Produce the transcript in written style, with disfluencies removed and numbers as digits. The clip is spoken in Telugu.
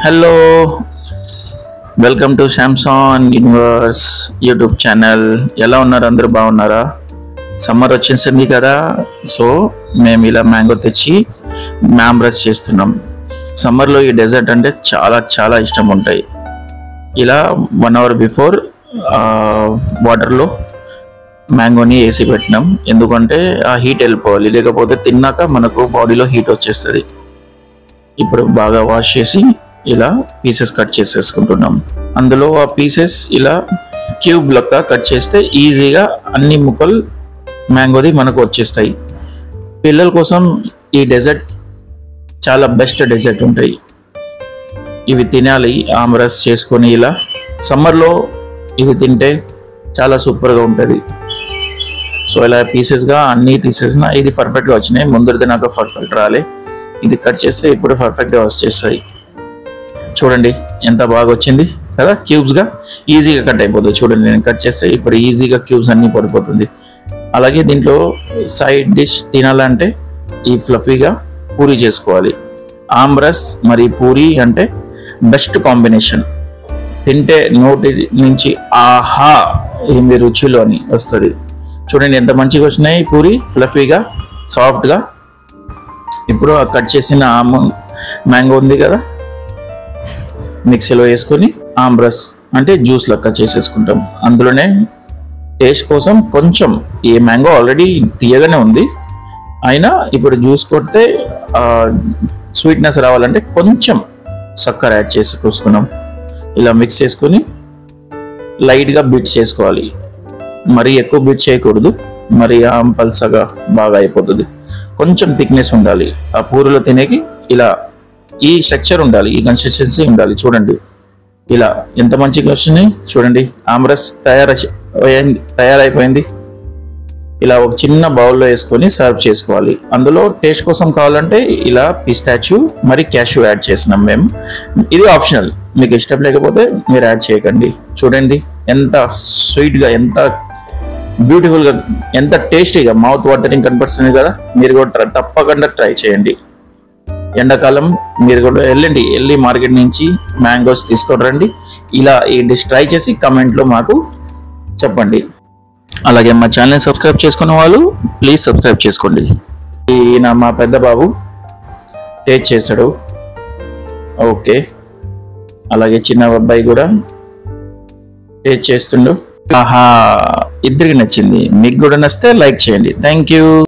Hello, welcome to Samsung universe YouTube channel. ఎలా ఉన్నారు? అందరూ బాగున్నారా? సమ్మర్ వచ్చేసింది కదా, సో మేము ఇలా మ్యాంగో తెచ్చి మ్యాంబ్రస్ చేస్తున్నాం. సమ్మర్లో ఈ డెజర్ట్ అంటే చాలా చాలా ఇష్టం ఉంటాయి. ఇలా 1 hour బిఫోర్ వాటర్లో మ్యాంగోని వేసి పెట్టినాం. ఎందుకంటే ఆ హీట్ వెళ్ళిపోవాలి, లేకపోతే తిన్నాక మనకు బాడీలో హీట్ వచ్చేస్తుంది. ఇప్పుడు బాగా వాష్ చేసి ఇలా పీసెస్ కట్ చేసేసుకుంటున్నాం. అందులో ఆ పీసెస్ ఇలా క్యూబ్ లెక్క కట్ చేస్తే ఈజీగా అన్ని ముక్కలు మ్యాంగోది మనకు వచ్చేస్తాయి. పిల్లల కోసం ఈ డెజర్ట్ చాలా బెస్ట్ డెజర్ట్ ఉంటాయి. ఇవి తినాలి ఆమ్రస్ చేసుకొని. ఇలా సమ్మర్లో ఇవి తింటే చాలా సూపర్గా ఉంటుంది. సో ఇలా పీసెస్గా అన్నీ తీసేసిన ఇది పర్ఫెక్ట్గా వచ్చినాయి. ముందరిది నాకు పర్ఫెక్ట్ రాలే. ఇది కట్ చేస్తే ఇప్పుడు పర్ఫెక్ట్గా వచ్చేస్తాయి. చూడండి ఎంత బాగా వచ్చింది కదా, క్యూబ్స్గా ఈజీగా కట్ అయిపోతుంది. చూడండి నేను కట్ చేస్తే ఇప్పుడు ఈజీగా క్యూబ్స్ అన్నీ పడిపోతుంది. అలాగే దీంట్లో సైడ్ డిష్ తినాలంటే ఈ ఫ్లఫీగా పూరి చేసుకోవాలి. ఆమ్రస్ మరి పూరి అంటే బెస్ట్ కాంబినేషన్. తింటే నోటి నుంచి ఆహా ఏమి రుచిలో అని వస్తుంది. చూడండి ఎంత మంచిగా వచ్చినాయి పూరి, ఫ్లఫీగా సాఫ్ట్గా. ఇప్పుడు ఆ కట్ చేసిన మ్యాంగో ఉంది కదా, మిక్సీలో వేసుకొని ఆమ్రస్ అంటే జ్యూస్ లెక్క చేసేసుకుంటాం. అందులోనే టేస్ట్ కోసం కొంచెం, ఈ మ్యాంగో ఆల్రెడీ తీయగానే ఉంది అయినా ఇప్పుడు జ్యూస్ కొడితే స్వీట్నెస్ రావాలంటే కొంచెం చక్కెర యాడ్ చేసుకున్నాం. ఇలా మిక్స్ చేసుకొని లైట్గా బీట్ చేసుకోవాలి. మరీ ఎక్కువ బీట్ చేయకూడదు, మరి పల్సగా బాగా అయిపోతుంది. కొంచెం థిక్నెస్ ఉండాలి ఆ పూరిలో తినేకి. ఇలా ఈ స్ట్రక్చర్ ఉండాలి, ఈ కన్సిస్టెన్సీ ఉండాలి. చూడండి ఇలా ఎంత మంచిగా వచ్చినాయి. చూడండి ఆమ్రస్ తయారైపోయింది. ఇలా ఒక చిన్న బౌల్లో వేసుకొని సర్వ్ చేసుకోవాలి. అందులో టేస్ట్ కోసం కావాలంటే ఇలా పిస్తాచ్యూ మరి క్యాష్యూ యాడ్ చేసినాం మేము. ఇది ఆప్షనల్, మీకు ఇష్టం లేకపోతే మీరు యాడ్ చేయకండి. చూడండి ఎంత స్వీట్గా, ఎంత బ్యూటిఫుల్గా, ఎంత టేస్టీగా, మౌత్ వాటరింగ్ కనపడుతుంది కదా. మీరు కూడా తప్పకుండా ట్రై చేయండి. ఎండాకాలం మీరు కూడా వెళ్ళి మార్కెట్ నుంచి మ్యాంగోస్ తీసుకొని రండి. ఇలా ఈ డిష్ ట్రై చేసి కమెంట్లో మాకు చెప్పండి. అలాగే మా ఛానల్ని సబ్స్క్రైబ్ చేసుకున్న వాళ్ళు ప్లీజ్ సబ్స్క్రైబ్ చేసుకోండి. ఈయన మా పెద్ద బాబు టేస్ట్ చేశాడు. ఓకే, అలాగే చిన్న అబ్బాయి కూడా టేస్ట్ చేస్తుండు. ఆహా, ఇద్దరికి నచ్చింది. మీకు కూడా నచ్చితే లైక్ చేయండి. Thank you.